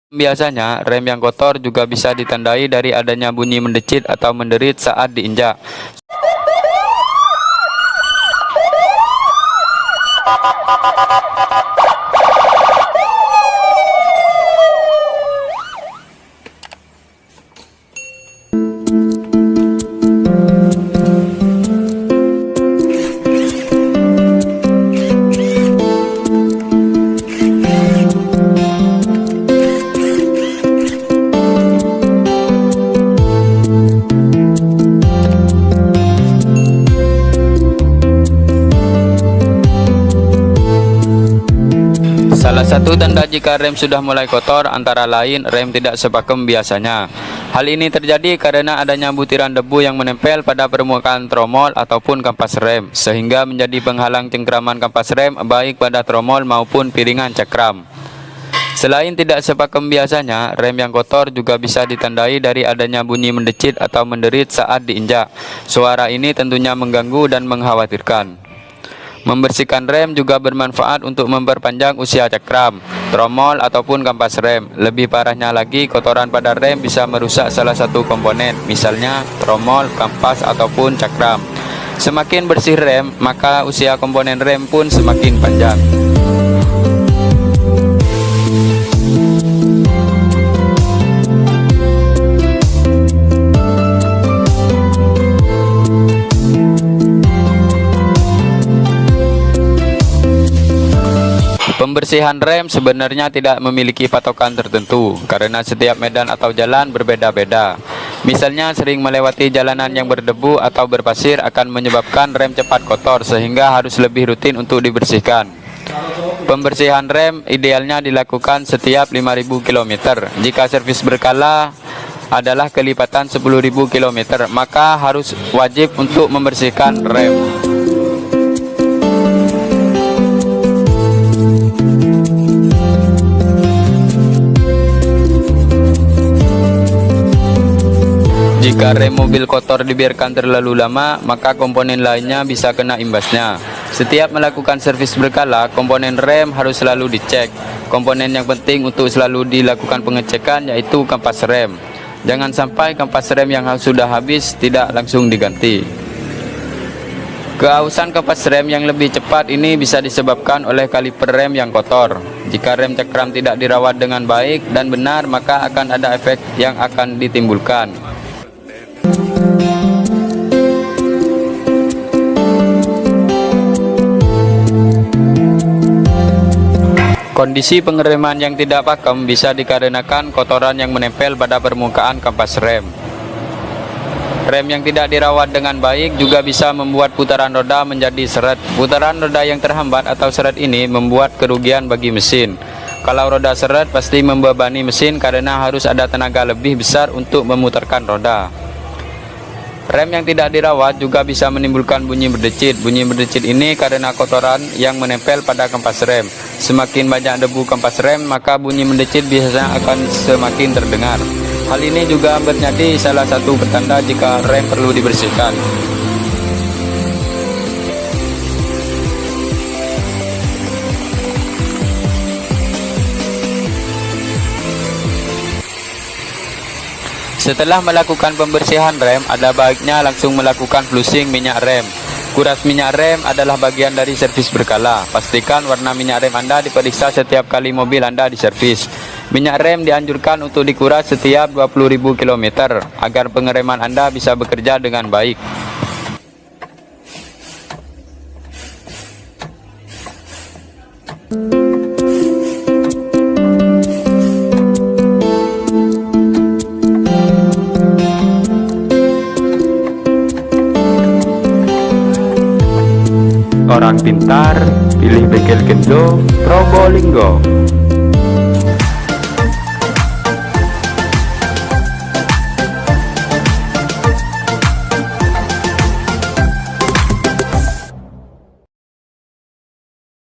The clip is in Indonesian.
Biasanya, rem yang kotor juga bisa ditandai dari adanya bunyi mendecit atau menderit saat diinjak. Salah satu tanda jika rem sudah mulai kotor antara lain rem tidak sepakem biasanya. Hal ini terjadi karena adanya butiran debu yang menempel pada permukaan tromol ataupun kampas rem, sehingga menjadi penghalang cengkraman kampas rem baik pada tromol maupun piringan cakram. Selain tidak sepakem biasanya, rem yang kotor juga bisa ditandai dari adanya bunyi mendecit atau menderit saat diinjak. Suara ini tentunya mengganggu dan mengkhawatirkan. Membersihkan rem juga bermanfaat untuk memperpanjang usia cakram, tromol ataupun kampas rem. Lebih parahnya lagi, kotoran pada rem bisa merusak salah satu komponen, misalnya tromol, kampas ataupun cakram. Semakin bersih rem, maka usia komponen rem pun semakin panjang. Pembersihan rem sebenarnya tidak memiliki patokan tertentu karena setiap medan atau jalan berbeda-beda. Misalnya sering melewati jalanan yang berdebu atau berpasir akan menyebabkan rem cepat kotor sehingga harus lebih rutin untuk dibersihkan. Pembersihan rem idealnya dilakukan setiap 5.000 km. Jika servis berkala adalah kelipatan 10.000 km, maka harus wajib untuk membersihkan rem. Jika rem mobil kotor dibiarkan terlalu lama, maka komponen lainnya bisa kena imbasnya. Setiap melakukan servis berkala, komponen rem harus selalu dicek. Komponen yang penting untuk selalu dilakukan pengecekan yaitu kampas rem. Jangan sampai kampas rem yang sudah habis tidak langsung diganti. Keausan kampas rem yang lebih cepat ini bisa disebabkan oleh kaliper rem yang kotor. Jika rem cakram tidak dirawat dengan baik dan benar, maka akan ada efek yang akan ditimbulkan. Kondisi pengereman yang tidak pakem bisa dikarenakan kotoran yang menempel pada permukaan kampas rem. Rem yang tidak dirawat dengan baik juga bisa membuat putaran roda menjadi seret. Putaran roda yang terhambat atau seret ini membuat kerugian bagi mesin. Kalau roda seret pasti membebani mesin karena harus ada tenaga lebih besar untuk memutarkan roda. Rem yang tidak dirawat juga bisa menimbulkan bunyi berdecit. Bunyi berdecit ini karena kotoran yang menempel pada kampas rem. Semakin banyak debu kampas rem, maka bunyi mendecit biasanya akan semakin terdengar. Hal ini juga menjadi salah satu pertanda jika rem perlu dibersihkan. Setelah melakukan pembersihan rem, ada baiknya langsung melakukan flushing minyak rem. Kuras minyak rem adalah bagian dari servis berkala. Pastikan warna minyak rem Anda diperiksa setiap kali mobil Anda diservis. Minyak rem dianjurkan untuk dikuras setiap 20.000 km agar pengereman Anda bisa bekerja dengan baik. Orang pintar, pilih bengkel Kenzo Probolinggo.